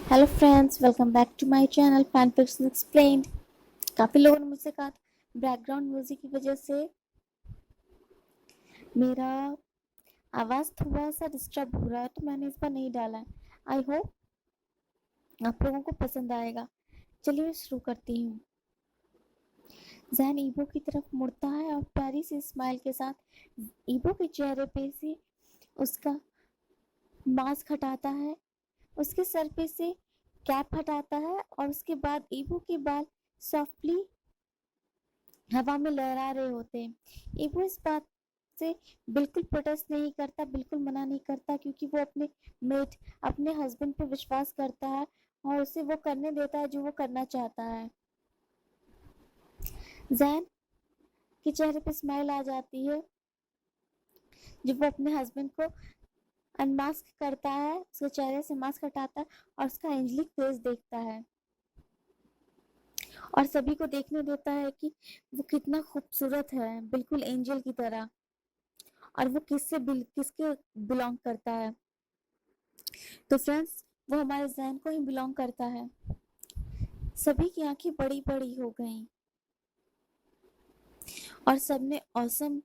Hello friends, welcome back to my channel fan fiction explained. काफ़ी लोगों ने मुझसे कहा बैकग्राउंड म्यूजिक की वजह से मेरा आवाज़ थोड़ा सा डिस्टर्ब हो रहा है, तो मैंने इस बार नहीं डाला है। आई होप आप लोगों को पसंद आएगा। चलिए मैं शुरू करती हूँ। जैन ईबो की तरफ मुड़ता है और प्यारी सी स्माइल के साथ ईबो के चेहरे पे से उसका मास्क हटाता है, उसके सर पे से कैप हटाता है और उसके बाद ईबो के बाल सॉफ्टली हवा में लहरा रहे होते हैं। इबो इस बात से बिल्कुल प्रोटेस्ट नहीं करता, बिल्कुल मना नहीं करता, क्योंकि वो अपने मेट अपने हस्बैंड पे विश्वास करता है और उसे वो करने देता है जो वो करना चाहता है। जैन के चेहरे पे स्माइल आ जाती है जब वो अपने हस्बैंड को अनमास्क करता है, उसके चेहरे से मास्क हटाता है और उसका एंजलिक फेस देखता है और सभी को देखने देता है कि वो कितना खूबसूरत है, बिल्कुल एंजल की तरह। और वो किसके बिलोंग करता है? तो फ्रेंड्स, वो हमारे जहन को ही बिलोंग करता है। सभी की आंखें बड़ी बड़ी हो गईं और सबने औसम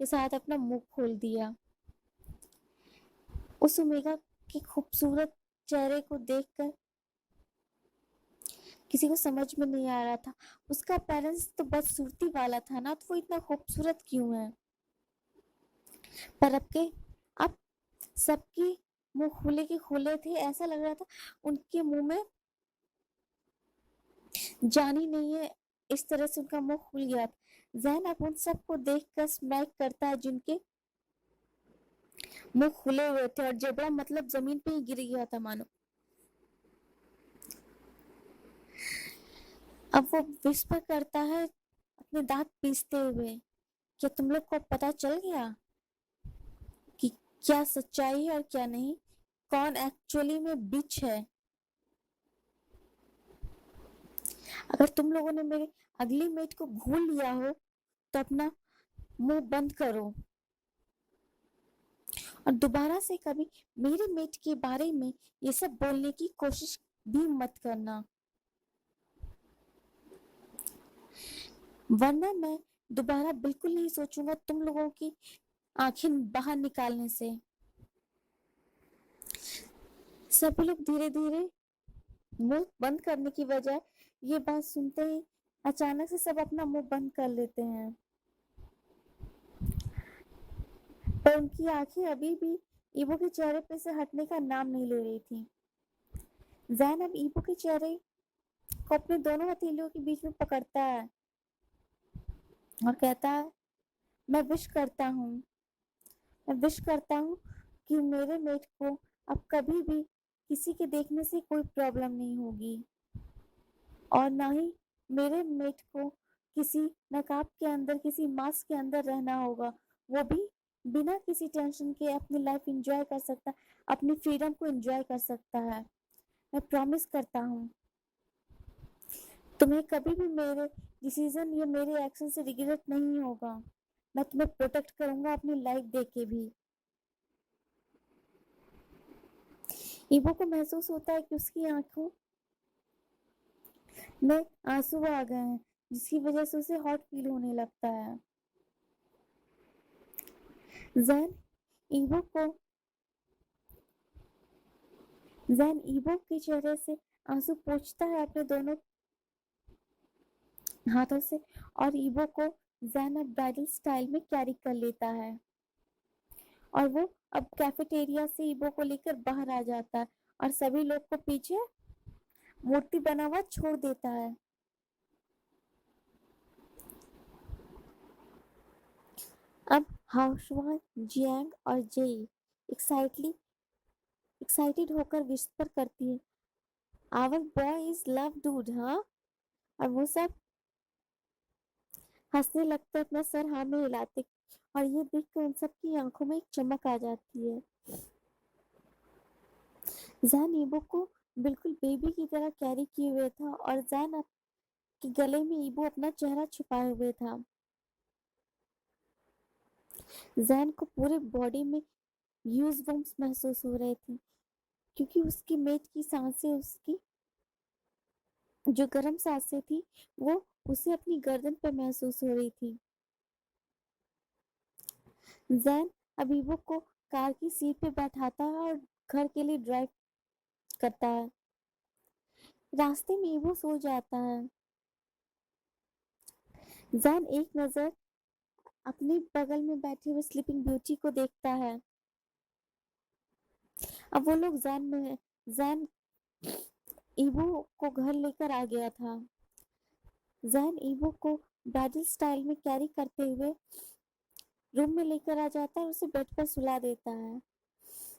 के साथ अपना मुंह खोल दिया। उस ओमेगा के खूबसूरत चेहरे को देखकर किसी को समझ में नहीं आ रहा था। उसका पेरेंट्स तो बदसूरती वाला था ना, तो वो इतना खूबसूरत क्यों है? पर अब सबके मुंह खुले के खुले थे। ऐसा लग रहा था उनके मुंह में जान ही नहीं है, इस तरह से उनका मुंह खुल गया था। जैन अब उन सबको देखकर स्माइल करता है जिनके मुंह खुले हुए थे और जबड़ा मतलब जमीन पे ही गिर गया था मानो। अब वो विस्पर करता है अपने दांत पीसते हुए, क्या तुम लोग को पता चल गया कि क्या सच्चाई है और क्या नहीं? कौन एक्चुअली में बिच है? अगर तुम लोगों ने मेरे अगली मेट को भूल लिया हो तो अपना मुंह बंद करो और दोबारा से कभी मेरे मेट के बारे में ये सब बोलने की कोशिश भी मत करना, वरना मैं दोबारा बिल्कुल नहीं सोचूंगा तुम लोगों की आंखें बाहर निकालने से। सभी लोग धीरे धीरे मुंह बंद करने की बजाय ये बात सुनते ही अचानक से सब अपना मुंह बंद कर लेते हैं, पर उनकी आंखें अभी भी ईबो के चेहरे पे से हटने का नाम नहीं ले रही थी। जैन अब ईबो के चेहरे को अपने दोनों हथेलियों के बीच में पकड़ता है और कहता है, मैं विश करता हूँ मैं विश करता हूँ कि मेरे मेट को अब कभी भी किसी के देखने से कोई प्रॉब्लम नहीं होगी और ना ही मेरे मेट को किसी नकाब के अंदर, किसी मास्क के अंदर रहना होगा। वो भी बिना किसी टेंशन के अपनी लाइफ एंजॉय कर सकता, अपनी फ्रीडम को एंजॉय कर सकता है। मैं प्रॉमिस करता हूँ तुम्हें कभी भी मेरे डिसीजन या मेरे एक्शन से रिग्रेट नहीं होगा। मैं तुम्हें प्रोटेक्ट करूंगा अपनी लाइफ दे के भी। ईवो को महसूस होता है कि उसकी आंखों में आंसू आ गए हैं, जिसकी वजह से उसे हॉट फील होने लगता है। जैन ईवो को जैन ईवो के चेहरे से आंसू पोंछता है अपने दोनों हाथों से और ईवो को जैन अब ब्राइडल स्टाइल में कैरी कर लेता है और वो अब कैफेटेरिया से ईवो को लेकर बाहर आ जाता है और सभी लोग को पीछे मूर्ति बना हुआ छोड़ देता है। अब हाउसवान, जियांग और जेई एक्साइटली एक्साइटेड होकर विस्पर करती है, our boy is love dude, हाँ। और वो सब हंसने लगते, अपना सर हाँ में हिलाते और ये देखकर उन सबकी आंखों में एक चमक आ जाती है। जैन ईबो को बिल्कुल बेबी की तरह कैरी किए हुए था और जैन के गले में ईबो अपना चेहरा छुपाए हुए था। जैन को पूरे बॉडी में ह्यूज बम्स महसूस हो रहे थे, क्योंकि उसकी मेट की सांसें, उसकी जो गर्म सांसें थी, वो उसे अपनी गर्दन पर महसूस हो रही थी। जैन अबीबो को कार की सीट पे बैठाता है और घर के लिए ड्राइव करता है। रास्ते में वो सो जाता है। जैन एक नजर अपने बगल में बैठे हुए स्लीपिंग ब्यूटी को देखता है। अब वो लोग जैन ईवो को घर लेकर आ गया था। जैन ईवो को ब्राइडल स्टाइल में कैरी करते हुए रूम में लेकर आ जाता है और उसे बेड पर सुला देता है।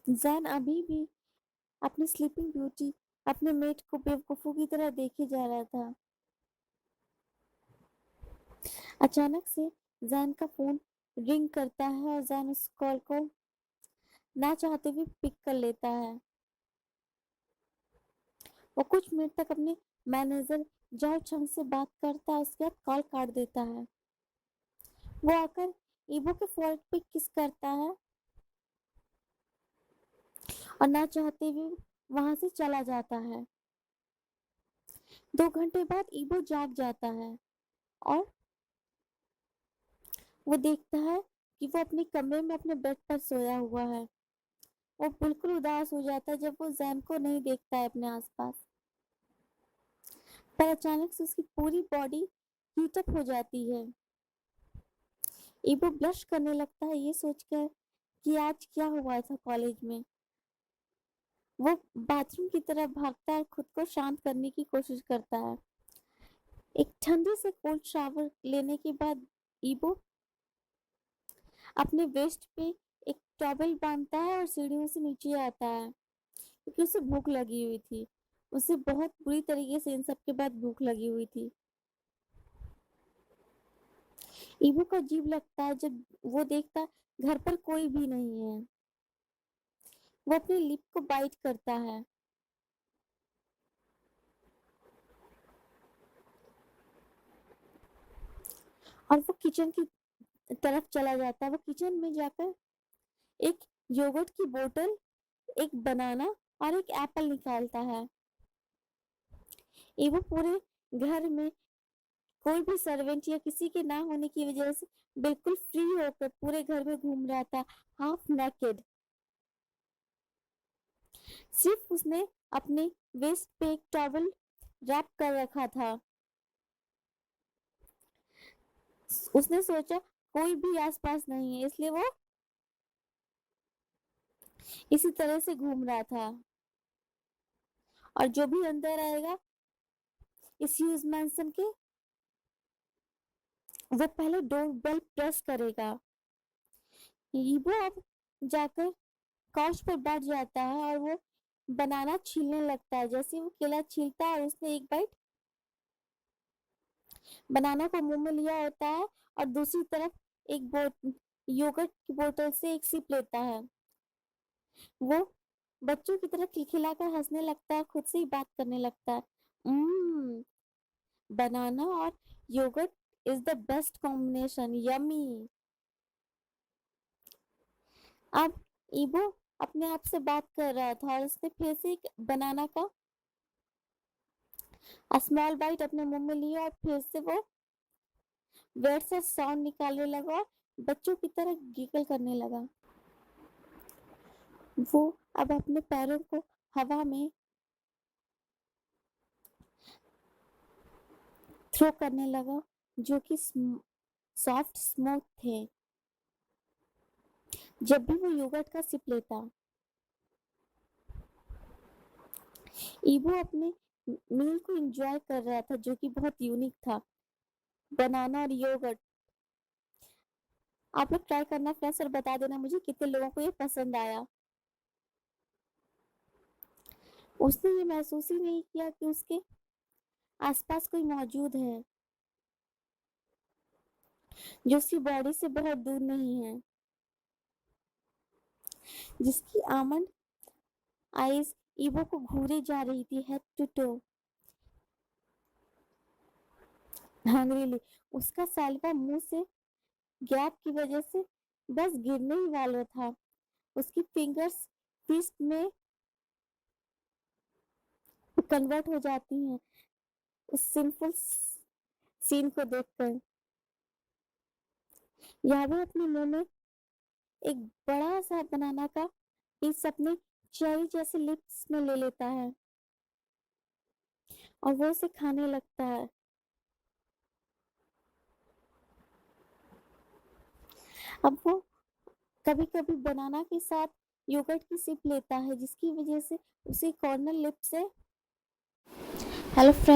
जैन अभी भी अपनी स्लीपिंग ब्यूटी, अपने मेट को बेवकूफों की तरह देखे जा रहा था। अचानक से जैन का फोन रिंग करता है और जैन उस कॉल को ना चाहते हुए पिक कर लेता है। वो कुछ मिनट तक अपने मैनेजर जाओ चंग से बात करता है, उसके बाद कॉल काट देता है। वो आकर ईवो के फोrehead पे किस करता है और ना चाहते हुए वहां से चला जाता है। 2 घंटे बाद ईवो जाग जाता है और वो देखता है कि वो अपने कमरे में अपने बेड पर सोया हुआ है। वो बिल्कुल उदास हो जाता है जब वो जैन को नहीं देखता है अपने आसपास। पर अचानक से उसकी पूरी बॉडी हीट अप हो जाती है। ईवो ब्लश करने लगता है ये सोचकर कि आज क्या हुआ था कॉलेज में। वो बाथरूम की तरफ भागता है, खुद को शांत करने की कोशिश करता है। एक ठंडे से कोल्ड शावर लेने के बाद ईवो अपने वेस्ट पे एक टॉवेल बांधता है और सीढ़ियों से नीचे आता है क्योंकि उसे भूख लगी हुई थी। उसे बहुत बुरी तरीके से इन सब के बाद भूख लगी हुई थी। ईवो को अजीब लगता है जब वो देखता है घर पर कोई भी नहीं है। वो अपने लिप को बाइट करता है। और वो किचन की तरफ चला जाता है। वो किचन में जाकर एक योगर्ट की बोतल, एक बनाना और एक एप्पल निकालता है। ईवो पूरे घर में कोई भी सर्वेंट या किसी के ना होने की वजह से बिल्कुल फ्री होकर पूरे घर में घूम रहा था, हाफ नेकेड। सिर्फ उसने अपने वेस्ट पे एक टॉवल रैप कर रखा था। उसने सोचा कोई भी आसपास नहीं है, इसलिए वो इसी तरह से घूम रहा था। और जो भी अंदर आएगा इस ह्यूज मैंसन के, वो पहले डोर बेल प्रेस करेगा। वो अब जाकर काउच पर बैठ जाता है और वो बनाना छीलने लगता है। जैसे वो केला छीलता है, उसने एक बाइट बनाना को मुंह में लिया होता है और दूसरी तरफ एक योगर्ट की बोतल से एक सिप लेता है। वो बच्चों की तरह खिलखिलाकर हंसने लगता है, खुद से ही बात करने लगता है। बनाना और yoghurt is the best combination, yummy. अब ईबो अपने आप से बात कर रहा था और उसने फिर से एक बनाना का स्मॉल बाइट अपने मुंह में लिया और फिर से वो वेट से साउंड निकालने लगा और बच्चों की तरह गिगल करने लगा। वो अब अपने पैरों को हवा में थ्रो करने लगा जो कि सॉफ्ट स्मूथ थे। जब भी वो योगर्ट का सिप लेता, ईबो अपने मील को एंजॉय कर रहा था जो कि बहुत यूनिक था, बनाना और योगर्ट। आप लोग ट्राई करना फ्रेंड्स और बता देना मुझे कितने लोगों को ये पसंद आया। उसने ये महसूस ही नहीं किया कि उसके आसपास कोई मौजूद है जो उसकी बॉडी से बहुत दूर नहीं है, जिसकी आमंड आईज ईवो को घूरे जा रही थी हेड टू टो हंग्रीली। उसका सैलवा मुंह से गैप की वजह से बस गिरने ही वाला था। उसकी फिंगर्स फिस्ट में कन्वर्ट हो जाती हैं उस सिंपल सीन को देखकर। यावे अपने मुंह में एक बड़ा सा बनाना का पीस अपने चेरी जैसे लिप्स में ले लेता है और वो उसे खाने लगता है। अब वो कभी कभी बनाना के साथ योगर्ट की सिप लेता है जिसकी वजह से उसे कॉर्नर लिप से हेलो फ्रेंड।